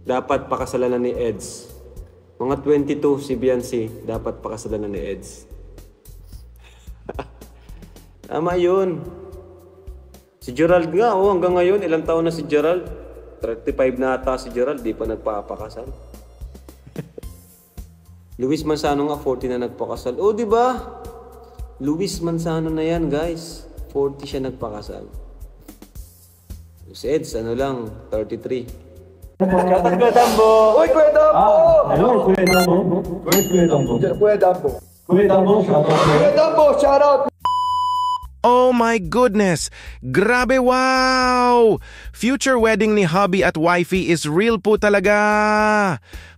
dapat pakasalan na ni Eds. Mga 22 si Biancy, dapat pakasalan na ni Eds. Tama yun. Si Gerald nga, hanggang ngayon, ilang taon na si Gerald? 35 na ata si Gerald, di pa nagpapakasal. Luis Manzano nga, 40 na nagpakasal. Oh, di ba? Luis Manzano na yan, guys. 40 siya nagpakasal. Si Eds, ano lang, 33. Shoutout Kuya Dambo! Uy, Kuya Dambo! Hello, Kuya Dambo. Where's Kuya Dambo? Kuya Dambo. Kuya Dambo, shoutout. Kuya Dambo, shoutout! Oh my goodness! Grabe, wow! Future wedding ni hubby at wifey is real po talaga!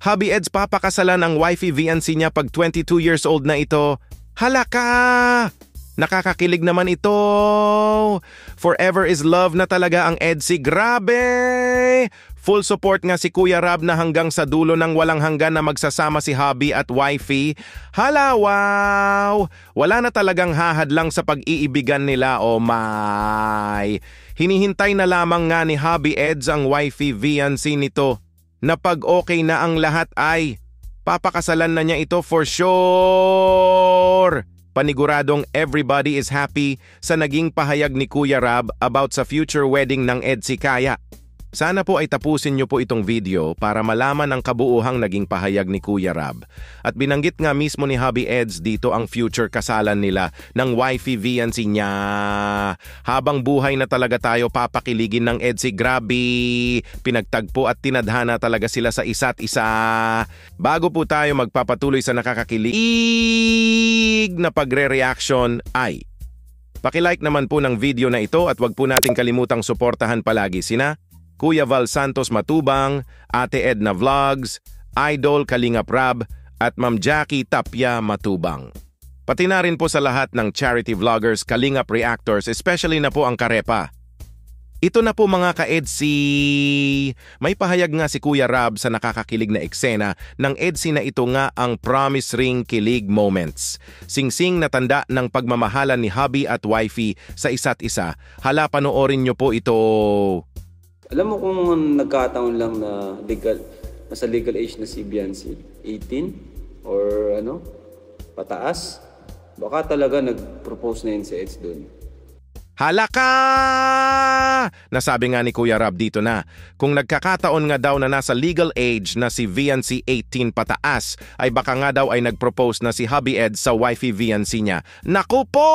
Hubby Eds papakasalan ang wifey Viancy niya pag 22 years old na ito. Halaka! Nakakakilig naman ito! Forever is love na talaga ang Edsy. Grabe! Full support nga si Kuya Rab na hanggang sa dulo ng walang hanggan na magsasama si hubby at wifey. Hala, wow! Wala na talagang hahadlang sa pag-iibigan nila, oh my! Hinihintay na lamang nga ni hubby Eds ang wifey Viancy nito na pag okay na ang lahat ay papakasalan na niya ito for sure! Paniguradong everybody is happy sa naging pahayag ni Kuya Rab about sa future wedding ng Edsy Kaya. Sana po ay tapusin niyo po itong video para malaman ang kabuuhang naging pahayag ni Kuya Rab. At binanggit nga mismo ni Hubby Eds dito ang future kasalan nila ng wifey Viancy niya. Habang buhay na talaga tayo papakiligin ng Edsy. Grabe! Pinagtagpo at tinadhana talaga sila sa isa't isa. Bago po tayo magpapatuloy sa nakakakilig na pagre-reaction ay paki-like naman po ng video na ito at wag po nating kalimutang suportahan palagi sina Kuya Val Santos Matubang, Ate Edna Vlogs, Idol Kalingap Rab, at Ma'am Jackie Tapia Matubang. Pati na rin po sa lahat ng charity vloggers, Kalingap Reactors, especially na po ang Karepa. Ito na po mga ka-Edsy. May pahayag nga si Kuya Rab sa nakakakilig na eksena ng Edsy na ito nga ang promise ring kilig moments. Singsing na tanda ng pagmamahalan ni hubby at wifey sa isa't isa. Hala, panoorin nyo po ito. Alam mo kung nagkataon lang na nasa legal age na si Biancy, 18 or ano, pataas, baka talaga nag-propose na yun si Eds doon. Halaka! Nasabi nga ni Kuya Rab dito na kung nagkakataon nga daw na nasa legal age na si Viancy 18 pataas ay baka nga daw ay nag-propose na si Hubby Ed sa wifey Viancy niya. Naku po!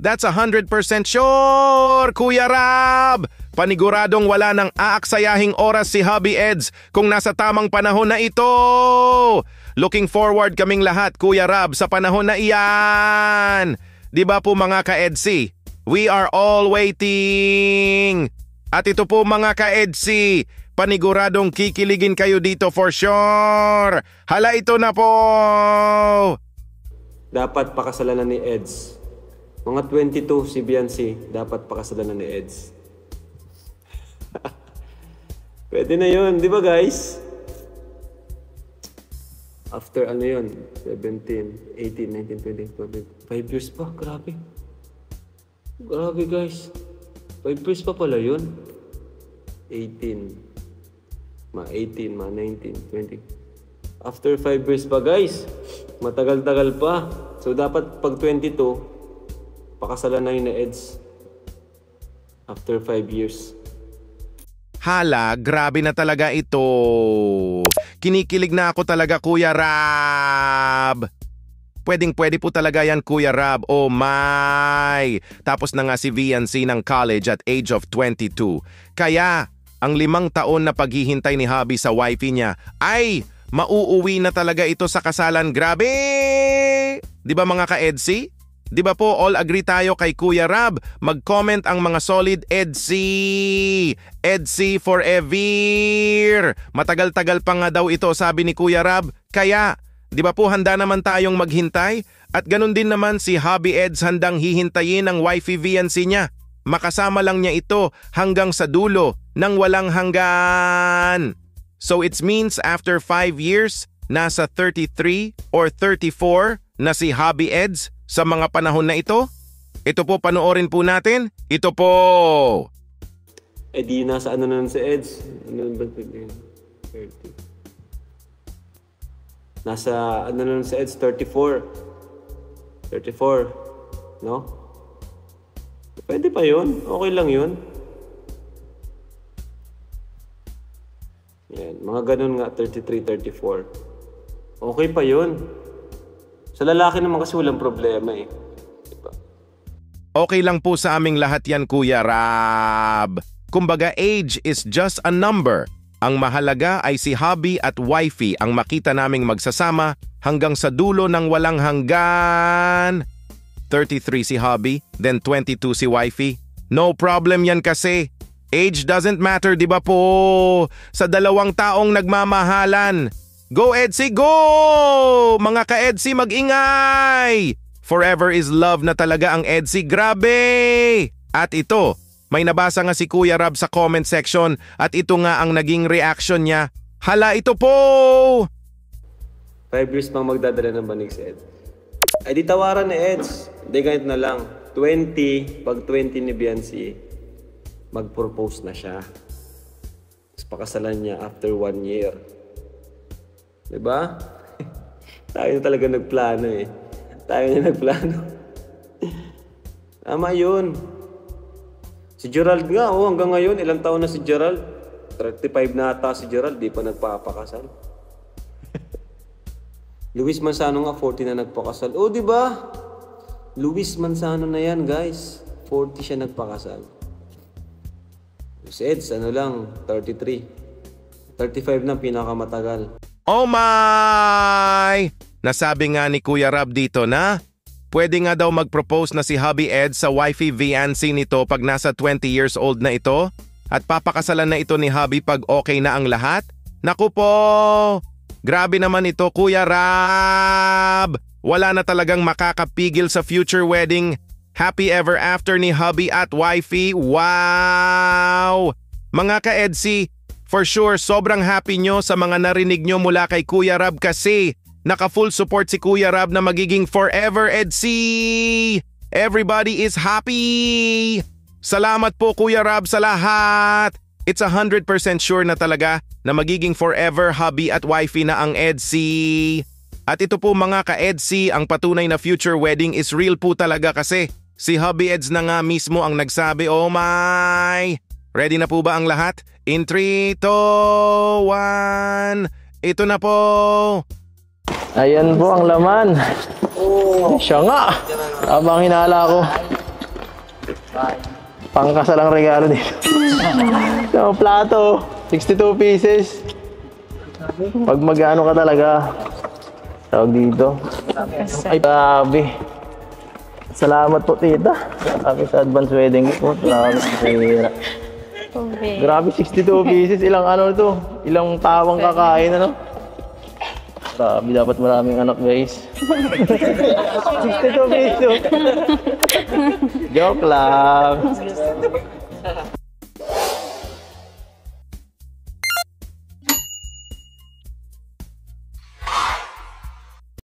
That's 100% sure, Kuya Rab! Paniguradong wala nang aaksayahing oras si Hubby Eds kung nasa tamang panahon na ito! Looking forward kaming lahat, Kuya Rab, sa panahon na iyan! Di ba po mga ka-Edsy? We are all waiting! At ito po mga ka-Edsy, paniguradong kikiligin kayo dito for sure! Hala, ito na po! Dapat pakasalan na ni Eds. Mga 22 si Biancy, dapat pakasalan na ni Eds. Pwede na yun, di ba guys? After ano yun? 17, 18, 19, 20, 5 years pa, grabe. Grabe guys. 5 years pa pala yun. 18, 19, 20. After 5 years pa guys. Matagal-tagal pa. So dapat pag 22, pakasalan na yun na Eds. After 5 years. Hala, grabe na talaga ito. Kinikilig na ako talaga, Kuya Rab. Pwedeng-pwede po talaga yan, Kuya Rab. Oh my! Tapos na nga si Viancy ng college at age of 22. Kaya, ang 5 taon na paghihintay ni hubby sa wifey niya ay mauuwi na talaga ito sa kasalan. Grabe! Di ba mga ka-Edsy? Di ba po all agree tayo kay Kuya Rab? Mag-comment ang mga solid Edsy! Edsy forever! Matagal-tagal pa nga daw ito sabi ni Kuya Rab. Kaya, di ba po handa naman tayong maghintay? At ganun din naman si Hubby Eds handang hihintayin ang wifey Viancy niya. Makasama lang niya ito hanggang sa dulo ng walang hanggan. So it means after 5 years, nasa 33 or 34 na si Hubby Eds sa mga panahon na ito? Ito po, panoorin po natin. Ito po. Eh di nasa ano na si Eds. Ano ba yun? 30. Nasa, ano na sa EDS, 34. 34. No? Pwede pa yun. Okay lang yun. Yan. Mga ganun nga, 33, 34. Okay pa yun. Sa lalaki naman kasi walang problema eh. Diba? Okay lang po sa aming lahat yan, Kuya Rab. Kumbaga, age is just a number. Ang mahalaga ay si hubby at wifey ang makita naming magsasama hanggang sa dulo ng walang hanggan. 33 si hubby, then 22 si wifey. No problem yan kasi. Age doesn't matter, di ba po? Sa dalawang taong nagmamahalan. Go, Edsy, go! Mga ka-Edsy, mag-ingay! Forever is love na talaga ang Edsy. Grabe! At ito, may nabasa nga si Kuya Rab sa comment section at ito nga ang naging reaction niya. Hala, ito po! 5 years pang magdadala ng banig si Eds. Ay di tawaran ni Eds. Hindi, ganito na lang. 20, pag 20 ni Biancy, mag-propose na siya. Tapos pakasalan niya after 1 year. Diba? Tayo na talaga nagplano eh. Tayo na nagplano. Tama yun. Si Gerald nga, oh, hanggang ngayon, ilang taon na si Gerald? 35 na ata si Gerald, di pa nagpapakasal. Luis Manzano nga, 40 na nagpakasal. Oh, di ba? Luis Manzano na yan, guys. 40 siya nagpakasal. Si Eds, ano lang, 33. 35 na pinakamatagal. Oh my! Nasabi nga ni Kuya Rab dito na pwede nga daw mag-propose na si hubby Ed sa wifey Viancy nito pag nasa 20 years old na ito at papakasalan na ito ni hubby pag okay na ang lahat. Naku po! Grabe naman ito, Kuya Rab! Wala na talagang makakapigil sa future wedding. Happy ever after ni hubby at wifey. Wow! Mga ka-Edsy, for sure sobrang happy nyo sa mga narinig nyo mula kay Kuya Rab kasi naka-full support si Kuya Rab na magiging forever Edsy! Everybody is happy! Salamat po Kuya Rab sa lahat! It's 100% sure na talaga na magiging forever hubby at wifey na ang Edsy. At ito po mga ka-Edsy, ang patunay na future wedding is real po talaga kasi si hubby Eds na nga mismo ang nagsabi, oh my! Ready na po ba ang lahat? In 3, 2, 1, ito na po! Ayan po ang laman. Siya nga. Habang hinala ko. Pangkasalang regalo dito. So, plato. 62 pieces. Pag mag-ano ka talaga. Tawag dito. Ay, grabe. Salamat po, tita. Sabi sa advance wedding po. Salamat sa hira. Grabe, 62 pieces. Ilang ano to? Ilang tawang kakain, ano? Grabe, dapat maraming anak, guys. 62 pesos. Joke lang.